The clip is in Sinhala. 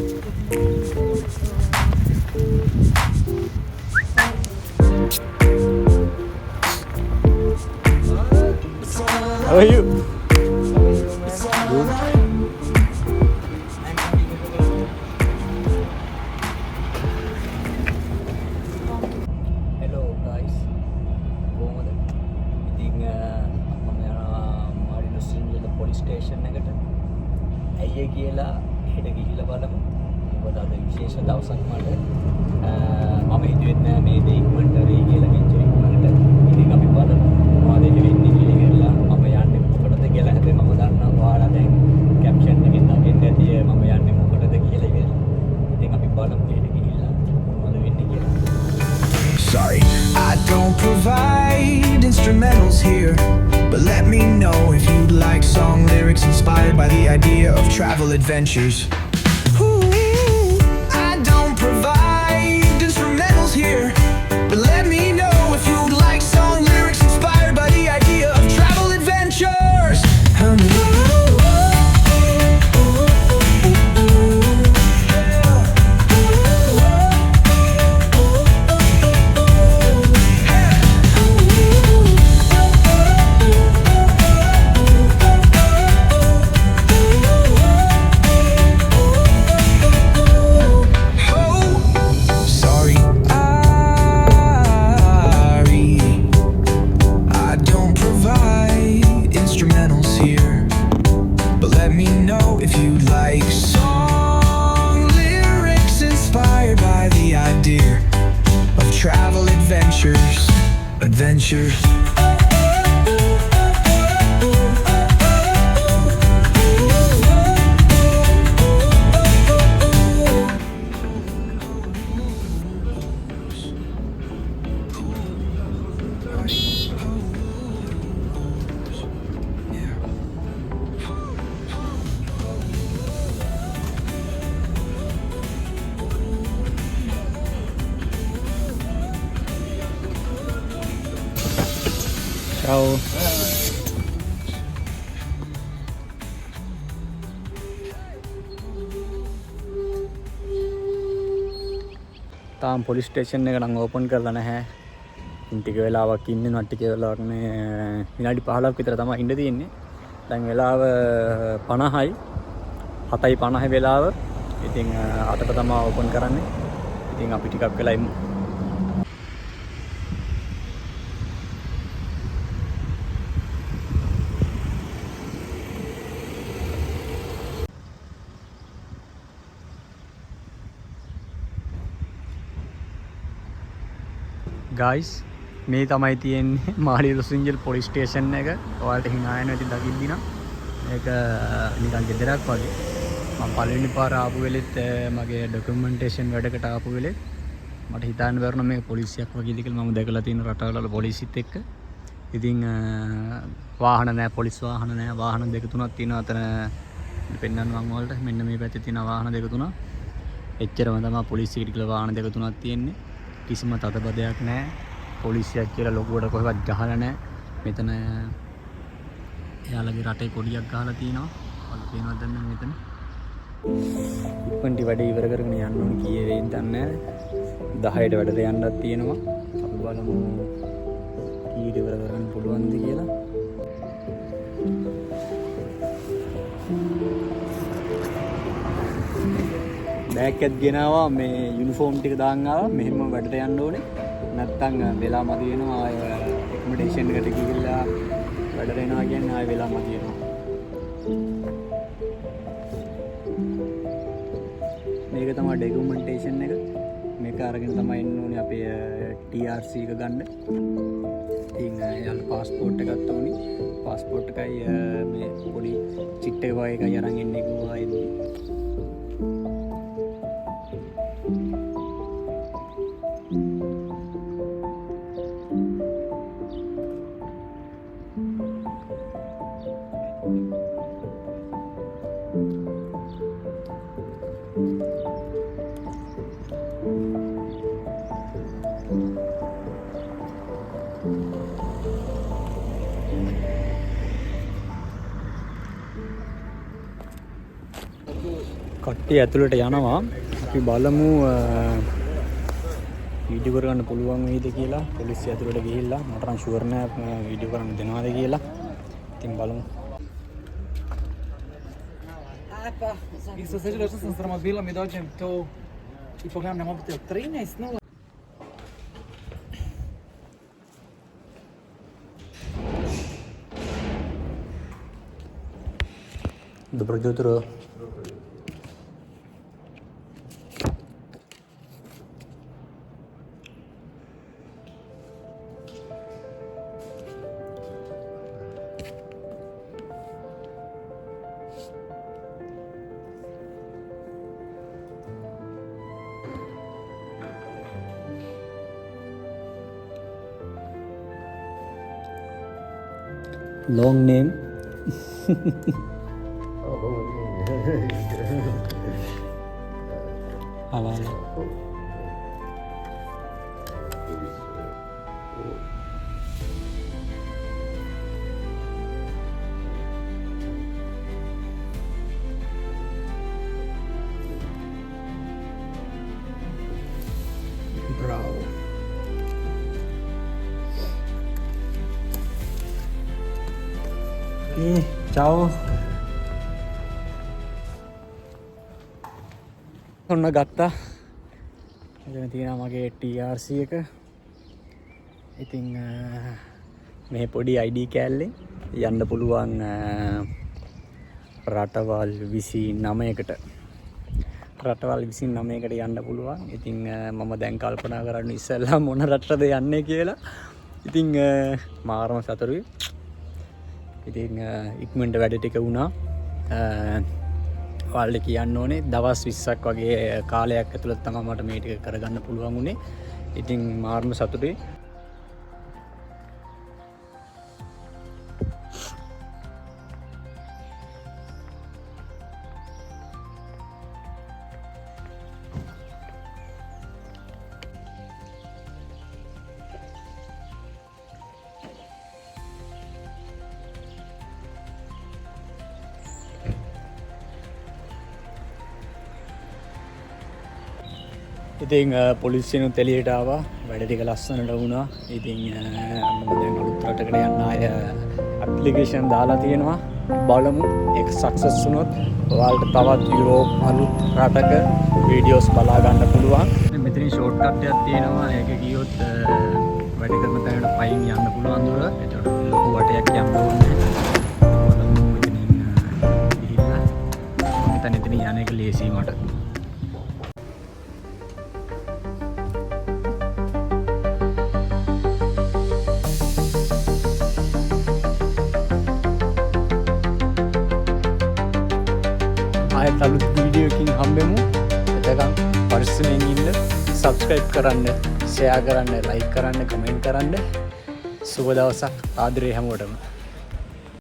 How are you? Good. Hello guys. කොහොමද? ඉතින් මම යනවා මාරිනෝ සිංහල පොලිස් ස්ටේෂන් එකට. ඇයි කියලා හෙට ගිහිල්ලා බලමු. මොකද අද විශේෂ දවසක් මට. මම හිතුවේ නෑ මේ දේ ඉක්මනට වෙයි කියලා මෙච්චර ඉක්මනට. ඉතින් අපි බලමු මොනවද වෙන්නේ කියලා. මම යන්නේ මොකටද කියලා. හැබැයි මම දන්නවා ඔයාලා දැන් කැප්ෂන් එකෙන් දකින්න ඇති මම යන්නේ මොකටද කියලා ඉතින් අපි බලමු හෙට ගිහිල්ලා මොනවද වෙන්නේ කියලා. Sorry, I don't provide instrumentals here, but let me know if you'd like song lyrics inspired by the idea of travel adventures. Ooh, I don't provide instrumentals here, but let me know if you'd like song lyrics inspired by the idea of travel adventures. Travel adventures. Ciao. තාම පොලිස් ස්ටේෂන් එක නම් ඕපන් කරලා නැහැ. ටික වෙලාවක් ඉන්නවා ටික වෙලාවක් මේ විනාඩි 15ක් විතර තමයි ඉන්න තියෙන්නේ. දැන් වෙලාව 50යි. 7:50 වෙලාව. ඉතින් 8ට තමයි ඕපන් කරන්නේ. ඉතින් අපි ටිකක් වෙලා ඉමු. Guys, මේ තමයි තියෙන්නේ මාලිනෝ සිංහල පොලිස් ස්ටේෂන් එක. ඔයාලට හිනා යනවා ඉතින් දකින්න නම් මේක නිකන් ගෙදරක් වගේ. මම පළවෙනි පාර ආපු වෙලෙත් මගේ ඩොකියුමන්ටේෂන් වැඩකට ආපු වෙලෙත් මට හිතන්න බැරුණා මේක පොලිසියක් වගේද කියලා. මම දැකලා තියෙන රටවල පොලිසිත් එක්ක. ඉතින් වාහන නැහැ, පොලිස් වාහන නැහැ. වාහන දෙක තුනක් තියෙනවා අතන පෙන්නන්න මම ඔයාලට. මෙන්න මේ පැත්තේ තියෙන වාහන දෙක තුනක්. එච්චරම තමයි පොලිසියට කියලා වාහන දෙක තුනක් තියෙන්නේ. කිසිම තදබදයක් නැහැ. පොලිසියක් කියලා ලොකුවට කොහෙවත් ගහලා නැහැ. මෙතන එයාලගේ රටේ කොඩියක් ගහලා තියෙනවා. ඔයාලා පේනවද දැන් මෙතන? ඉක්මනට වැඩ ඉවර කරගෙන යන්න ඕනේ කීයේ වෙයිද දන්නේ නැහැ. 10ට වැඩට යන්නත් තියෙනවා. අපි බලමු කීයට ඉවර කරගන්න පුළුවන්ද කියලා. බෑග් එකත් ගෙනාවා. මේ යුනිෆෝම් ටික දාන් ආවා. මෙහෙම වැඩට යන්න ඕනේ. නැත්තම් වෙලා මදි වෙනවා. ආය ඇකොමඩේෂන් එකට ගිහිල්ලා වැඩට එනවා කියන්නේ ආය වෙලා මදි වෙනවා. මේක තමයි ඩොකියුමන්ටේෂන් එක. මේක අරගෙන තමයි එන්න ඕනේ අපේ TRC එක ගන්න. ඉතින් යාළුවා පාස්පෝර්ට් එකක් ඕනි. පාස්පෝර්ට් එකයි මේ පොඩි චිට් එක වගේ එකයි අරන් එන්නේ කිව්වා එන්නේ. කට්ටිය ඇතුළට යනවා. අපි බලමු වීඩියෝ කරගන්න පුළුවන් වෙයිද කියලා. පොලිසිය ඇතුළට ගිහිල්ලා මට නම් ෂුවර් නෑ වීඩියෝ කරන්න දෙනවද කියලා. ඉතින් බලමු. И се сеќа што сам стромобила ми доđem to и pogledam na mobitel 13:0. Доброе утро. Long name. Ala. Bravo. Okay, ciao. ඔන්න ගත්තා. එතන තියෙනවා මගේ TRC එක. ඉතින් මේ පොඩි ID කෑල්ලෙන් යන්න පුළුවන් රටවල් 29කට. රටවල් 29කට යන්න පුළුවන්. ඉතින් මම දැන් කල්පනා කරන්නේ ඉස්සෙල්ලා මොන රටටද යන්නේ කියලා. ඉතින් මාරම සතුටුයි. ඉතින් ඉක්මනට වැඩ ටික වුණා. ඔයාලට කියන්න ඕනේ දවස් 20ක් වගේ කාලයක් ඇතුළත තමයි මට මේ ටික කරගන්න පුළුවන් උනේ. ඉතින් මාර්ම සතුටුයි. ඉතින් පොලිසියනුත් එළියට ආවා. වැඩ ටික ලස්සනට වුණා. ඉතින් මම දැන් අලුත් රටකට යන්න ආය ඇප්ලිකේෂන් දාලා තියෙනවා. බලමු ඒක සක්සස් වුණොත් ඔයාලට තවත් යුරෝප් අලුත් රටක වීඩියෝස් බලා ගන්න පුළුවන්. මෙතනින් ෂෝට් කට් එකක් තියෙනවා. ඒක ගියොත් වැඩ කරන තැනට පයින් යන්න පුළුවන් දුර. ඒකට ලොකු වටයක් යන්න ඕනේ. බලමු මෙතනින් ගිහිල්ලා මෙතන යන එක ලේසියි මට. ආයෙත් අලුත් වීඩියෝ එකකින් හම්බෙමු. එතකන් පරිස්සමෙන් ඉන්න. සබ්ස්ක්‍රයිබ් කරන්න, ෂෙයා කරන්න, ලයික් කරන්න, කමෙන්ට් කරන්න. සුබ දවසක්. ආදරේ හැමෝටම.